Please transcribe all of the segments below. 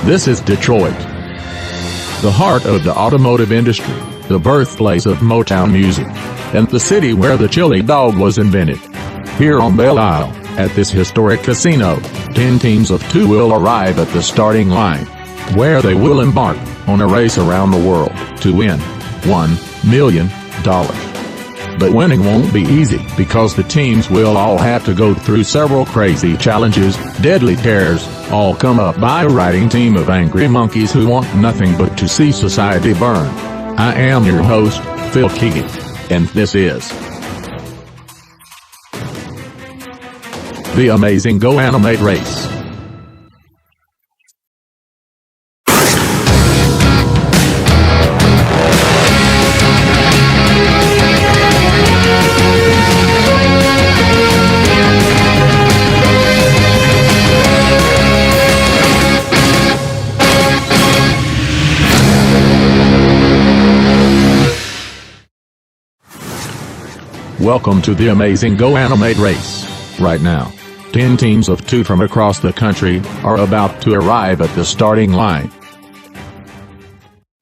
This is Detroit, the heart of the automotive industry, the birthplace of Motown music, and the city where the chili dog was invented. Here on Belle Isle, at this historic casino, 10 teams of 2 will arrive at the starting line, where they will embark on a race around the world to win $1 million. But winning won't be easy because the teams will all have to go through several crazy challenges, deadly tears, all come up by a riding team of angry monkeys who want nothing but to see society burn. I am your host, Phil Keegan, and this is The Amazing Go Animate Race. Welcome to the Amazing Go Animate Race. Right now, 10 teams of 2 from across the country are about to arrive at the starting line.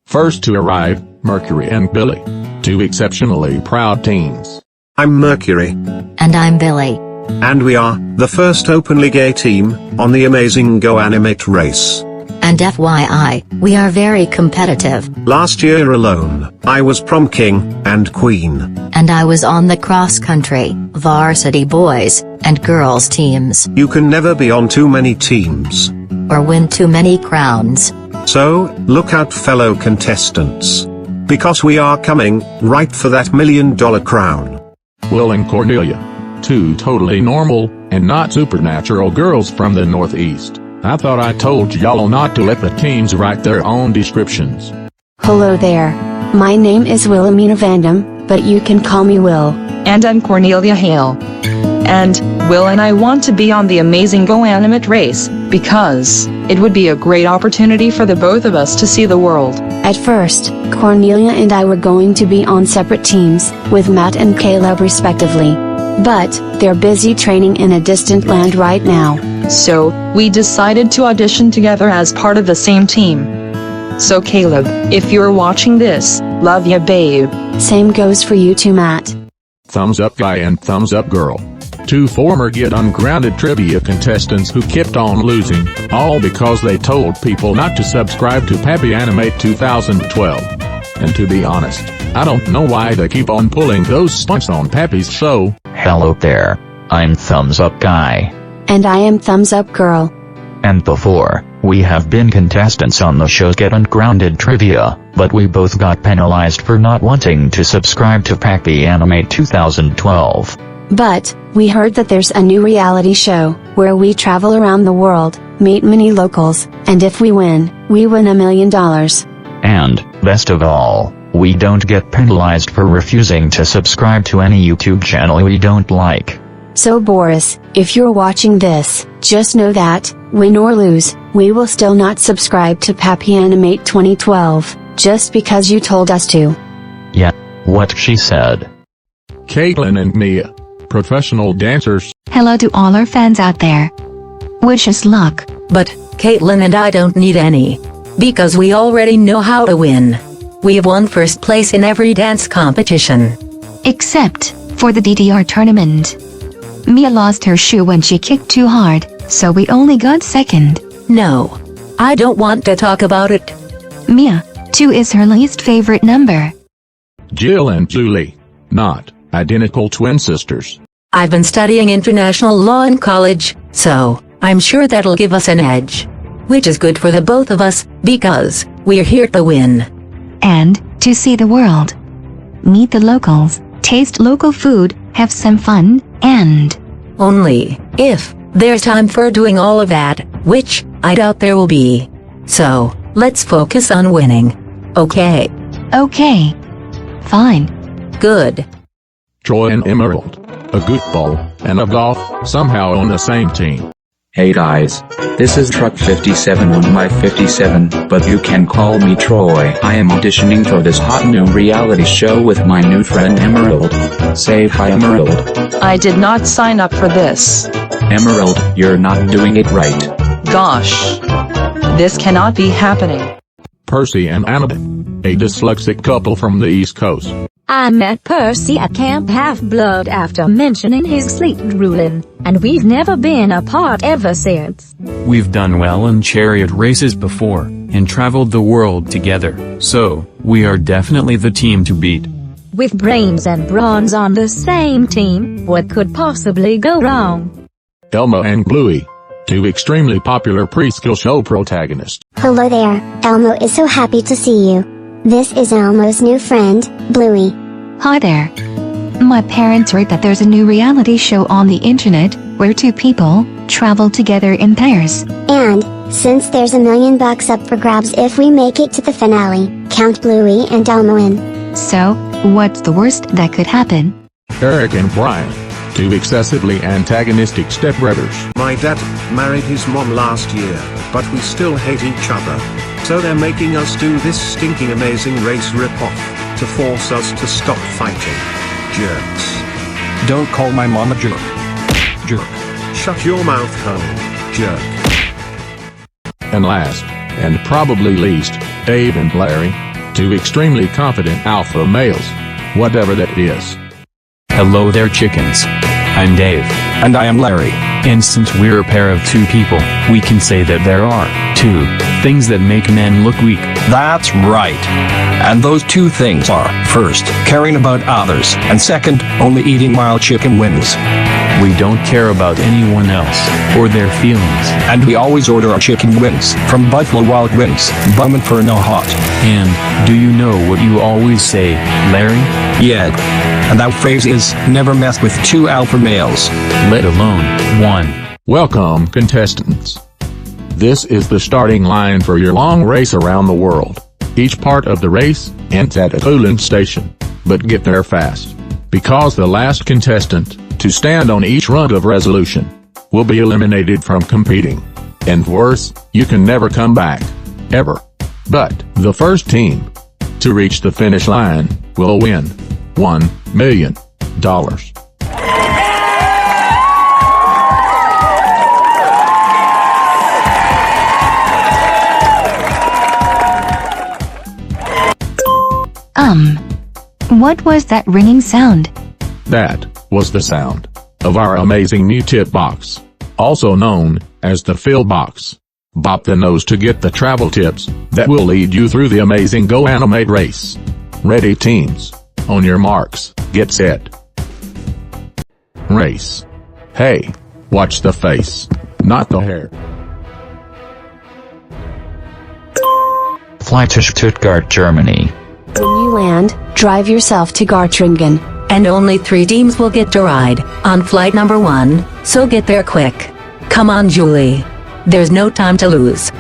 First to arrive, Mercury and Billy, 2 exceptionally proud teens. I'm Mercury. And I'm Billy. And we are the first openly gay team on the Amazing Go Animate Race. And FYI, we are very competitive. Last year alone, I was prom king and queen. And I was on the cross-country, varsity boys, and girls teams. You can never be on too many teams. Or win too many crowns. So, look out fellow contestants. Because we are coming, right for that $1 million crown. Will and Cornelia, 2 totally normal, and not supernatural girls from the Northeast. I thought I told y'all not to let the teams write their own descriptions. Hello there. My name is Wilhelmina Vandam, but you can call me Will. And I'm Cornelia Hale. And Will and I want to be on the Amazing Go Animate Race, because it would be a great opportunity for the both of us to see the world. At first, Cornelia and I were going to be on separate teams, with Matt and Caleb respectively. But, they're busy training in a distant land right now. So, we decided to audition together as part of the same team. So Caleb, if you're watching this, love ya babe. Same goes for you too, Matt. Thumbs up guy and thumbs up girl. 2 former Get Ungrounded trivia contestants who kept on losing, all because they told people not to subscribe to Pappy Animate 2012. And to be honest, I don't know why they keep on pulling those stunts on Pappy's show. Hello there, I'm Thumbs Up Guy. And I am Thumbs Up Girl. And before, we have been contestants on the show's Get Ungrounded Trivia, but we both got penalized for not wanting to subscribe to Pappy Animate 2012. But, we heard that there's a new reality show, where we travel around the world, meet many locals, and if we win $1 million. And, best of all, we don't get penalized for refusing to subscribe to any YouTube channel we don't like. So Boris, if you're watching this, just know that, win or lose, we will still not subscribe to Pappy Animate 2012, just because you told us to. Yeah, what she said. Caitlin and Mia, professional dancers. Hello to all our fans out there. Wish us luck. But, Caitlin and I don't need any. Because we already know how to win. We have won first place in every dance competition. Except, for the DDR tournament. Mia lost her shoe when she kicked too hard, so we only got second. No. I don't want to talk about it. Mia, 2 is her least favorite number. Jill and Julie, not identical twin sisters. I've been studying international law in college, so I'm sure that'll give us an edge. Which is good for the both of us, because we're here to win. And, to see the world. Meet the locals, taste local food, have some fun, and... Only, if there's time for doing all of that, which I doubt there will be. So, let's focus on winning. Okay? Okay. Fine. Good. Troy and Emerald, a goofball, and a golf, somehow on the same team. Hey guys, this is Truck 57 on my 57, but you can call me Troy. I am auditioning for this hot new reality show with my new friend Emerald. Say hi Emerald. I did not sign up for this. Emerald, you're not doing it right. Gosh. This cannot be happening. Percy and Annabeth, a dyslexic couple from the East Coast. I met Percy at Camp Half-Blood after mentioning his sleep drooling, and we've never been apart ever since. We've done well in chariot races before, and traveled the world together, so, we are definitely the team to beat. With brains and bronze on the same team, what could possibly go wrong? Elmo and Bluey, two extremely popular preschool show protagonists. Hello there, Elmo is so happy to see you. This is Elmo's new friend, Bluey. Hi there. My parents heard that there's a new reality show on the internet, where two people travel together in pairs. And, since there's $1 million up for grabs if we make it to the finale, count Bluey and Elmo in. So, what's the worst that could happen? Eric and Brian, two excessively antagonistic stepbrothers. My dad married his mom last year, but we still hate each other. So they're making us do this stinking amazing race ripoff, to force us to stop fighting. Jerks. Don't call my mom a jerk. Jerk. Shut your mouth, hole, jerk. And last, and probably least, Dave and Larry, two extremely confident alpha males. Whatever that is. Hello there chickens. I'm Dave. And I am Larry. And since we're a pair of two people, we can say that there are two things that make men look weak. That's right. And those two things are, first, caring about others, and second, only eating wild chicken wings. We don't care about anyone else, or their feelings. And we always order our chicken wings from Buffalo Wild Wings, Bum and Furno Hot. And, do you know what you always say, Larry? Yeah. And that phrase is, never mess with two alpha males. Let alone one. Welcome, contestants. This is the starting line for your long race around the world. Each part of the race ends at a cooling station. But get there fast, because the last contestant to stand on each rung of resolution will be eliminated from competing. And worse, you can never come back. Ever. But the first team to reach the finish line will win $1 million. What was that ringing sound? That was the sound of our amazing new tip box, also known as the fill box. Bop the nose to get the travel tips that will lead you through the amazing Go Animate race. Ready teams? On your marks, get set. Race. Hey, watch the face, not the hair. Fly to Stuttgart, Germany. When you land, drive yourself to Gartringen. And only 3 teams will get to ride on flight number 1, so get there quick. Come on, Julie. There's no time to lose.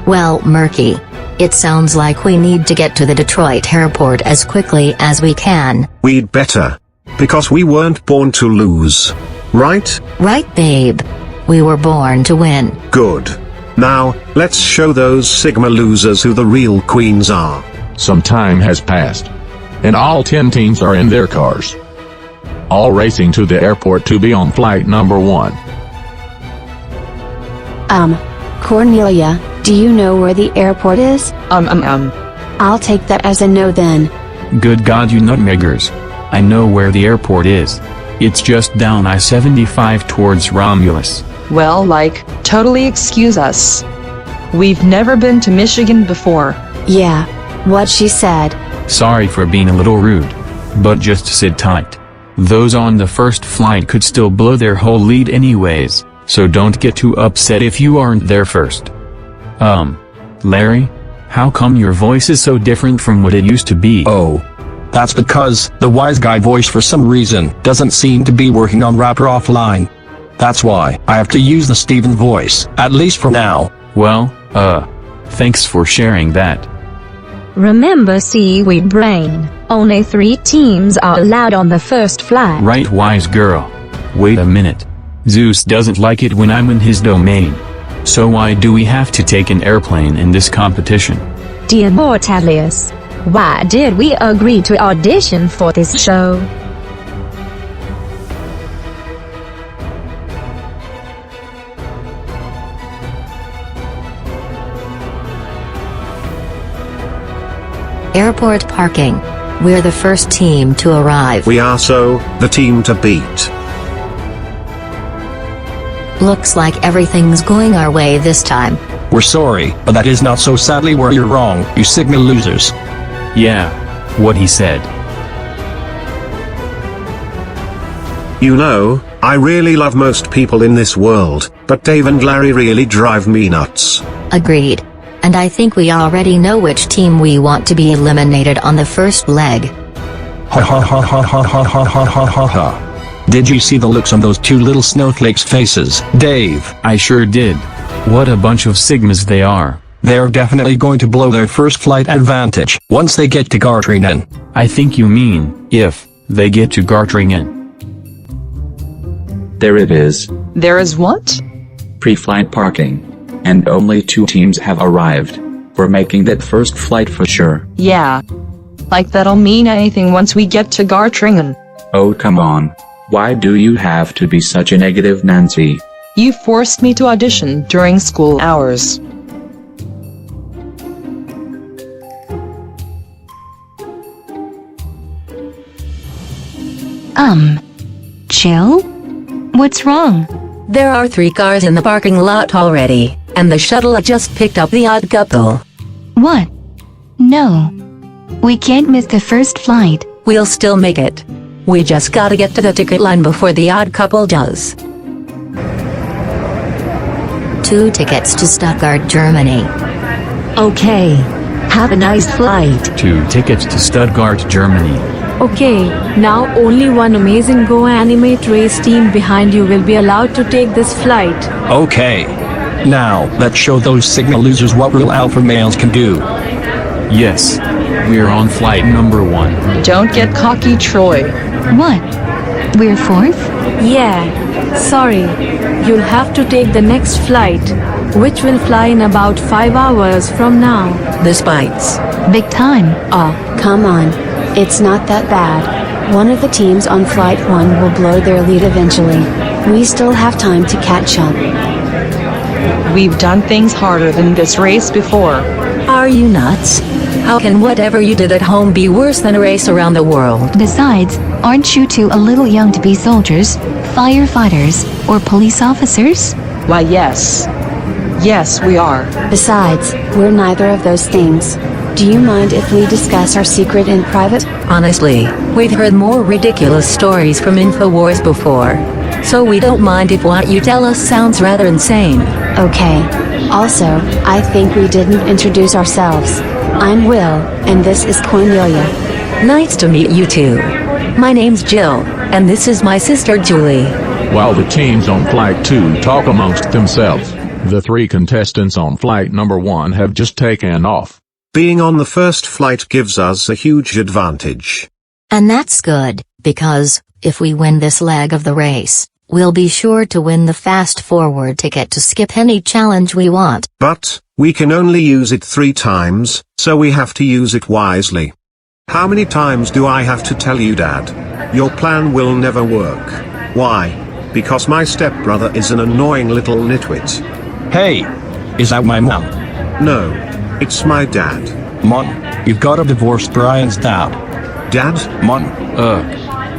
Well, Murky, it sounds like we need to get to the Detroit airport as quickly as we can. We'd better. Because we weren't born to lose. Right? Right, babe. We were born to win. Good. Now, let's show those Sigma losers who the real queens are. Some time has passed, and all 10 teams are in their cars, all racing to the airport to be on flight number 1. Cornelia, do you know where the airport is? I'll take that as a no then. Good God, you nutmeggers. I know where the airport is. It's just down I-75 towards Romulus. Well, totally excuse us. We've never been to Michigan before. Yeah, what she said. Sorry for being a little rude. But just sit tight. Those on the first flight could still blow their whole lead anyways, so don't get too upset if you aren't there first. Larry? How come your voice is so different from what it used to be? Oh. That's because the wise guy voice for some reason doesn't seem to be working on Rapper Offline. That's why I have to use the Steven voice, at least for now. Well, thanks for sharing that. Remember, Seaweed Brain, only 3 teams are allowed on the first flight. Right, wise girl. Wait a minute. Zeus doesn't like it when I'm in his domain. So why do we have to take an airplane in this competition? Dear Mortalius, why did we agree to audition for this show? Airport parking. We're the first team to arrive. We are the team to beat. Looks like everything's going our way this time. We're sorry, but that is not so. Sadly, you're wrong, you signal losers. Yeah. What he said. You know, I really love most people in this world, but Dave and Larry really drive me nuts. Agreed. And I think we already know which team we want to be eliminated on the first leg. Ha ha ha ha ha ha ha ha ha ha ha. Did you see the looks on those two little snowflakes' faces, Dave? I sure did. What a bunch of Sigmas they are. They're definitely going to blow their first flight advantage once they get to Gartringen. I think you mean, if they get to Gartringen. There it is. There is what? Pre-flight parking. And only 2 teams have arrived. We're making that first flight for sure. Yeah. Like that'll mean anything once we get to Gartringen. Oh come on. Why do you have to be such a negative Nancy? You forced me to audition during school hours. Jill? What's wrong? There are 3 cars in the parking lot already, and the shuttle just picked up the odd couple. What? No. We can't miss the first flight. We'll still make it. We just gotta get to the ticket line before the odd couple does. 2 tickets to Stuttgart, Germany. Okay. Have a nice flight. 2 tickets to Stuttgart, Germany. Okay, now only one amazing Go Animate race team behind you will be allowed to take this flight. Okay. Now, let's show those signal losers what real alpha males can do. Yes. We're on flight number 1. Don't get cocky, Troy. What? We're 4th? Yeah. Sorry. You'll have to take the next flight, which will fly in about 5 hours from now. This bites. Big time. Oh, come on. It's not that bad. One of the teams on flight 1 will blow their lead eventually. We still have time to catch up. We've done things harder than this race before. Are you nuts? How can whatever you did at home be worse than a race around the world? Besides, aren't you 2 a little young to be soldiers, firefighters, or police officers? Why yes. Yes, we are. Besides, we're neither of those things. Do you mind if we discuss our secret in private? Honestly, we've heard more ridiculous stories from InfoWars before. So we don't mind if what you tell us sounds rather insane. Okay. Also, I think we didn't introduce ourselves. I'm Will, and this is Cornelia. Nice to meet you too. My name's Jill, and this is my sister Julie. While the teams on flight 2 talk amongst themselves, the 3 contestants on flight number 1 have just taken off. Being on the first flight gives us a huge advantage. And that's good, because, if we win this leg of the race, we'll be sure to win the fast forward ticket to skip any challenge we want. But, we can only use it 3 times, so we have to use it wisely. How many times do I have to tell you, Dad? Your plan will never work. Why? Because my stepbrother is an annoying little nitwit. Hey! Is that my mom? No. It's my dad. Mom, you've got to divorce Brian's dad. Dad? Mom.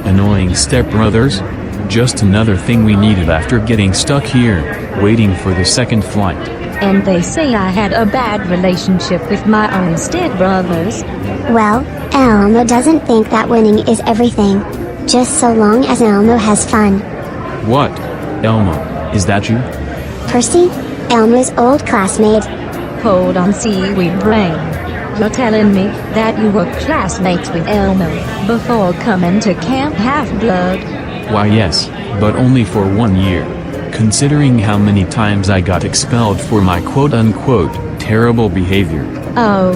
Annoying stepbrothers? Just another thing we needed after getting stuck here, waiting for the second flight. And they say I had a bad relationship with my own stepbrothers. Well, Elmo doesn't think that winning is everything. Just so long as Elmo has fun. What? Elmo, is that you? Percy? Elmo's old classmate. Hold on, seaweed brain. You're telling me that you were classmates with Elmo before coming to Camp Half-Blood? Why yes, but only for 1 year. Considering how many times I got expelled for my quote-unquote terrible behavior. Oh,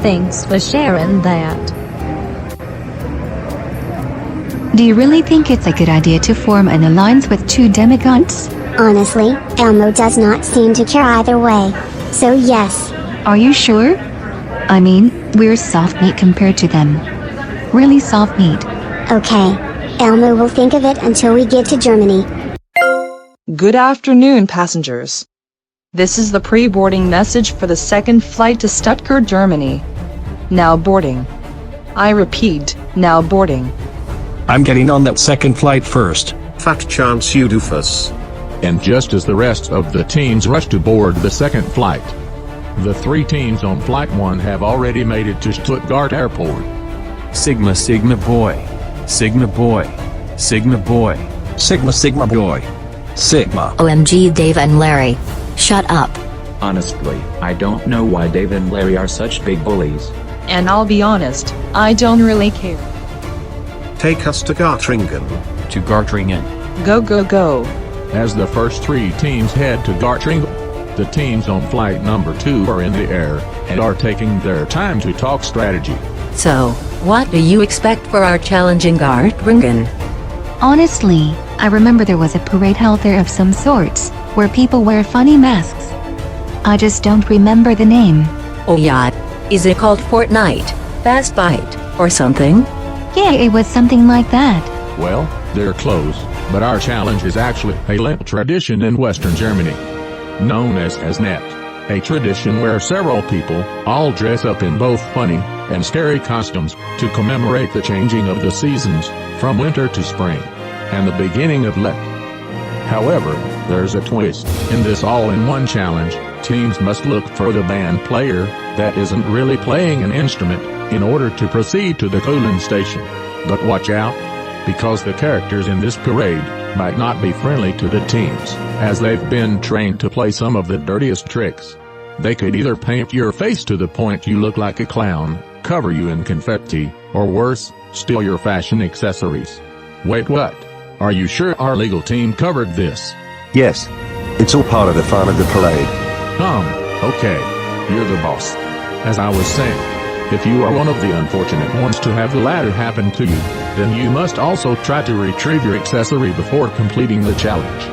thanks for sharing that. Do you really think it's a good idea to form an alliance with 2 demigods? Honestly, Elmo does not seem to care either way. So yes. Are you sure? I mean, we're soft meat compared to them. Really soft meat. Okay. Elmo will think of it until we get to Germany. Good afternoon, passengers. This is the pre-boarding message for the second flight to Stuttgart, Germany. now boarding. I repeat, now boarding. I'm getting on that second flight first. Fat chance you doofus. And just as the rest of the teams rush to board the second flight, the 3 teams on Flight 1 have already made it to Stuttgart Airport. Sigma Sigma boy. Sigma boy. Sigma boy. Sigma Sigma boy. Sigma. OMG Dave and Larry. Shut up. Honestly, I don't know why Dave and Larry are such big bullies. And I'll be honest, I don't really care. Take us to Gartringen. To Gartringen. Go go go. As the first 3 teams head to Gartringen, the teams on flight number 2 are in the air, and are taking their time to talk strategy. So, what do you expect for our challenge in Gartringen? Honestly, I remember there was a parade held there of some sorts, where people wear funny masks. I just don't remember the name. Oh yeah, is it called Fortnite, Fast Bite, or something? Yeah, it was something like that. Well, they're close, but our challenge is actually a Lent tradition in Western Germany, known as Net, a tradition where several people all dress up in both funny and scary costumes to commemorate the changing of the seasons from winter to spring and the beginning of Lent. However, there's a twist. In this all-in-one challenge, teams must look for the band player that isn't really playing an instrument in order to proceed to the cooling station. But watch out, because the characters in this parade might not be friendly to the teams, as they've been trained to play some of the dirtiest tricks. They could either paint your face to the point you look like a clown, cover you in confetti, or worse, steal your fashion accessories. Wait, what? Are you sure our legal team covered this? Yes. It's all part of the fun of the parade. Okay. You're the boss. As I was saying, if you are one of the unfortunate ones to have the latter happen to you, then you must also try to retrieve your accessory before completing the challenge.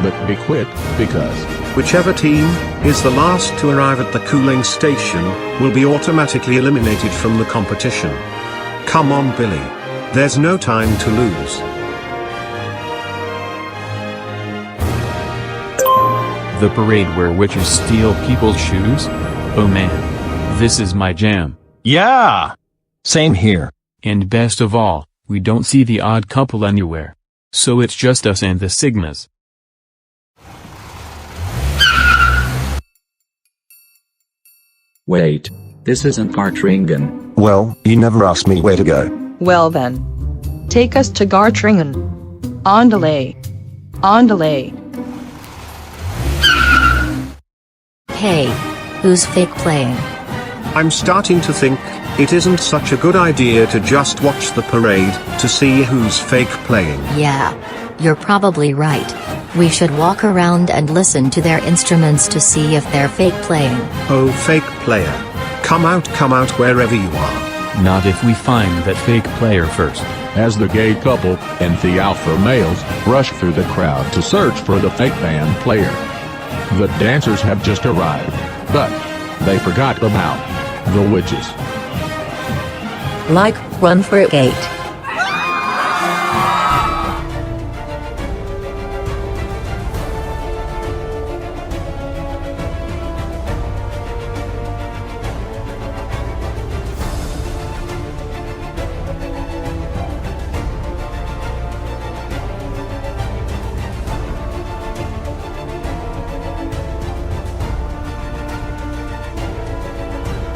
But be quick, because whichever team is the last to arrive at the cooling station will be automatically eliminated from the competition. Come on, Billy. There's no time to lose. The parade where witches steal people's shoes? Oh man. This is my jam. Yeah! Same here. And best of all, we don't see the odd couple anywhere. So it's just us and the Sigmas. Wait. This isn't Gartringen. Well, you never asked me where to go. Well then. Take us to Gartringen. On delay. On delay. Hey. Who's fake playing? I'm starting to think it isn't such a good idea to just watch the parade to see who's fake playing. Yeah. You're probably right. We should walk around and listen to their instruments to see if they're fake playing. Oh, fake player. Come out wherever you are. Not if we find that fake player first. As the gay couple and the alpha males rush through the crowd to search for the fake band player. The dancers have just arrived, but they forgot about the witches. Like, run for a gate.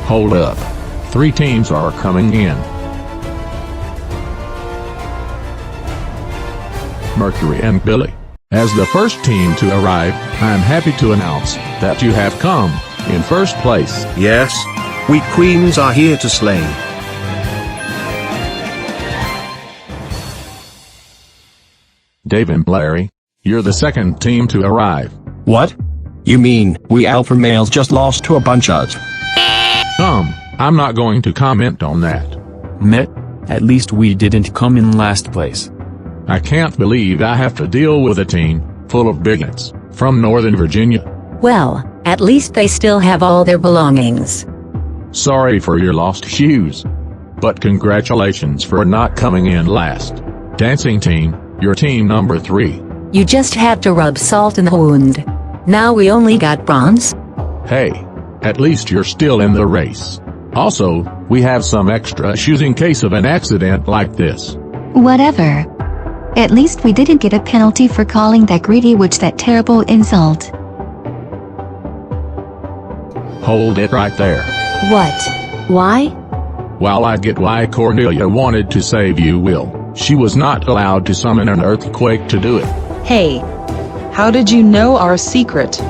Hold up. 3 teams are coming in. Mercury and Billy. As the first team to arrive, I'm happy to announce that you have come in first place. Yes, we queens are here to slay. Dave and Larry, you're the second team to arrive. What? You mean, we alpha males just lost to a bunch of... I'm not going to comment on that. At least we didn't come in last place. I can't believe I have to deal with a team full of bigots from Northern Virginia. Well, at least they still have all their belongings. Sorry for your lost shoes. But congratulations for not coming in last. Dancing team, you're team number 3. You just had to rub salt in the wound. Now we only got bronze? Hey, at least you're still in the race. Also, we have some extra shoes in case of an accident like this. Whatever. At least we didn't get a penalty for calling that greedy witch that terrible insult. Hold it right there. What? Why? While I get why Cornelia wanted to save you, Will, she was not allowed to summon an earthquake to do it. Hey, how did you know our secret?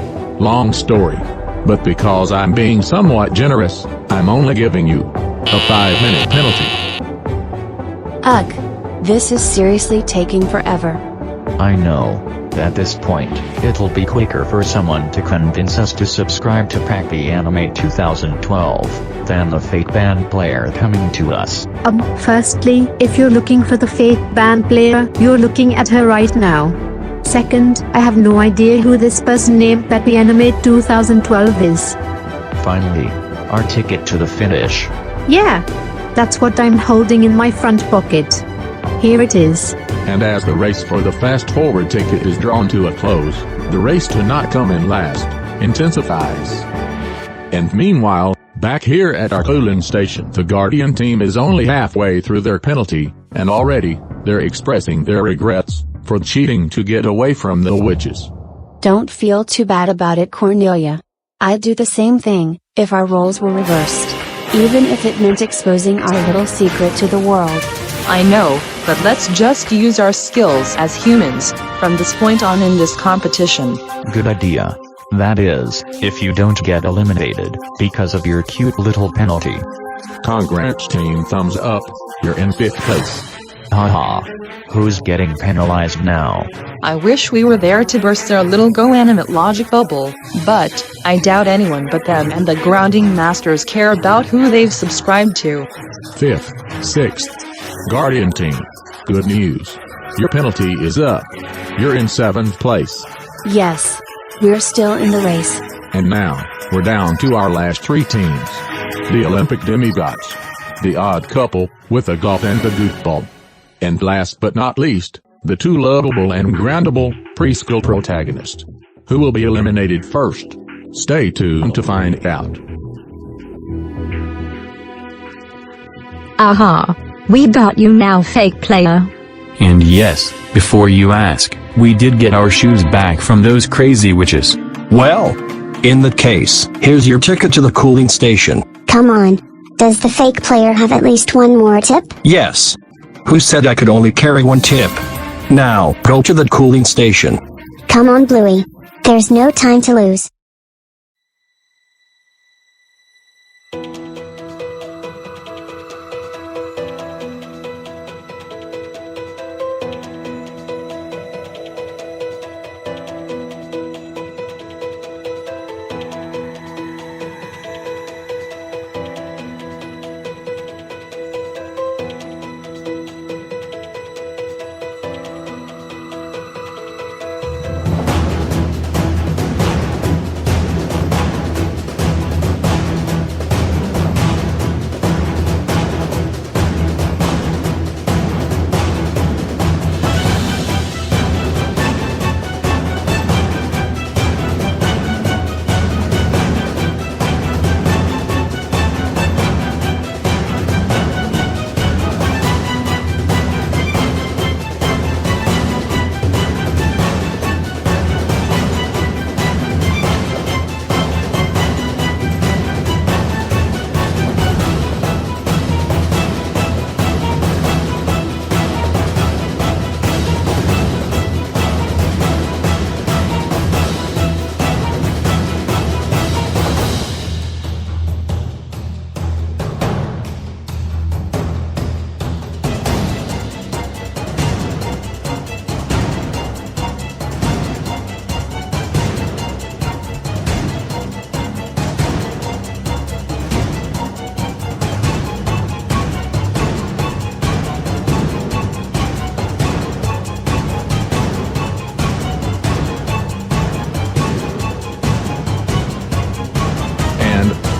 Long story. But because I'm being somewhat generous, I'm only giving you a 5-minute penalty. Ugh. This is seriously taking forever. I know. At this point, it'll be quicker for someone to convince us to subscribe to Pappy Animate 2012 than the fake band player coming to us. Firstly, if you're looking for the fake band player, you're looking at her right now. Second, I have no idea who this person named Pappy Animate 2012 is. Finally, our ticket to the finish. Yeah, that's what I'm holding in my front pocket. Here it is. And as the race for the fast-forward ticket is drawn to a close, the race to not come in last intensifies. And meanwhile, back here at our cooling station, the Guardian team is only halfway through their penalty, and already, they're expressing their regrets for cheating to get away from the witches. Don't feel too bad about it, Cornelia. I'd do the same thing, if our roles were reversed. Even if it meant exposing our little secret to the world. I know, but let's just use our skills as humans, from this point on in this competition. Good idea. That is, if you don't get eliminated, because of your cute little penalty. Congrats team, thumbs up, you're in 5th place. Haha. Who's getting penalized now? I wish we were there to burst their little go-animate logic bubble, but I doubt anyone but them and the grounding masters care about who they've subscribed to. 5th, 6th. Guardian team. Good news. Your penalty is up. You're in 7th place. Yes. We're still in the race. And now, we're down to our last 3 teams. The Olympic demigods. The odd couple, with a golf and a goofball. And last but not least, the 2 lovable and groundable preschool protagonists. Who will be eliminated first? Stay tuned to find out. Aha. We got you now, fake player. And yes, before you ask, we did get our shoes back from those crazy witches. Well, in that case, here's your ticket to the cooling station. Come on. Does the fake player have at least one more tip? Yes. Who said I could only carry 1 tip? Now, go to the cooling station. Come on, Bluey. There's no time to lose.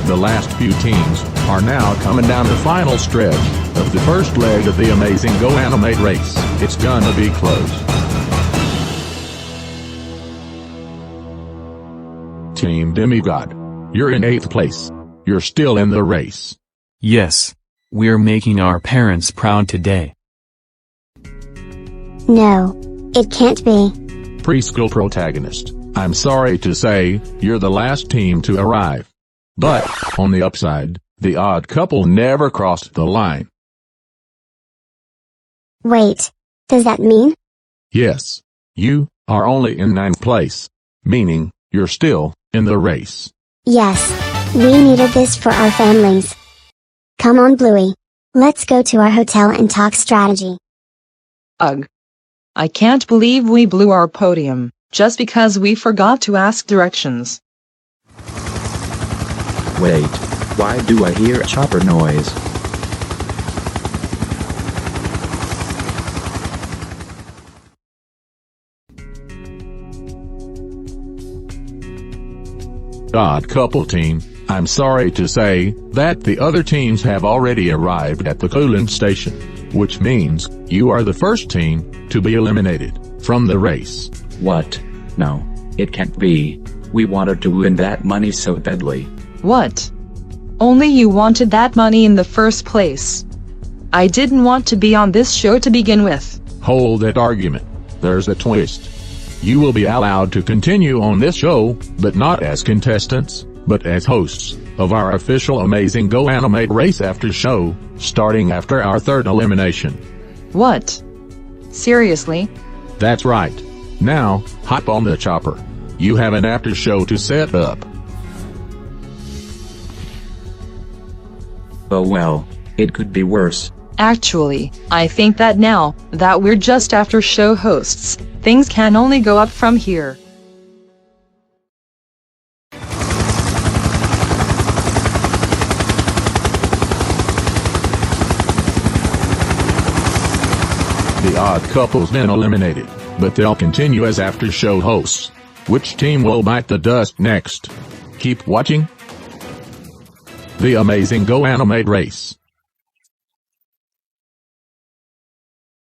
The last few teams are now coming down the final stretch of the first leg of the amazing Go Animate race. It's gonna be close. Team Demigod, you're in 8th place. You're still in the race. Yes. We're making our parents proud today. No. It can't be. Preschool protagonist, I'm sorry to say, you're the last team to arrive. But, on the upside, the odd couple never crossed the line. Wait. Does that mean? Yes. You are only in 9th place. Meaning, you're still in the race. Yes. We needed this for our families. Come on, Bluey. Let's go to our hotel and talk strategy. Ugh. I can't believe we blew our podium, just because we forgot to ask directions. Wait, why do I hear a chopper noise? Odd couple team, I'm sorry to say that the other teams have already arrived at the coolant station, which means you are the first team to be eliminated from the race. What? No, it can't be. We wanted to win that money so badly. What? Only you wanted that money in the first place. I didn't want to be on this show to begin with. Hold that argument. There's a twist. You will be allowed to continue on this show, but not as contestants, but as hosts of our official Amazing Go Animate Race after show, starting after our 3rd elimination. What? Seriously? That's right. Now, hop on the chopper. You have an after show to set up. Oh well, it could be worse. Actually, I think that now that we're just after show hosts, things can only go up from here. The odd couple's been eliminated, but they'll continue as after show hosts. Which team will bite the dust next? Keep watching. The Amazing Go Animate Race.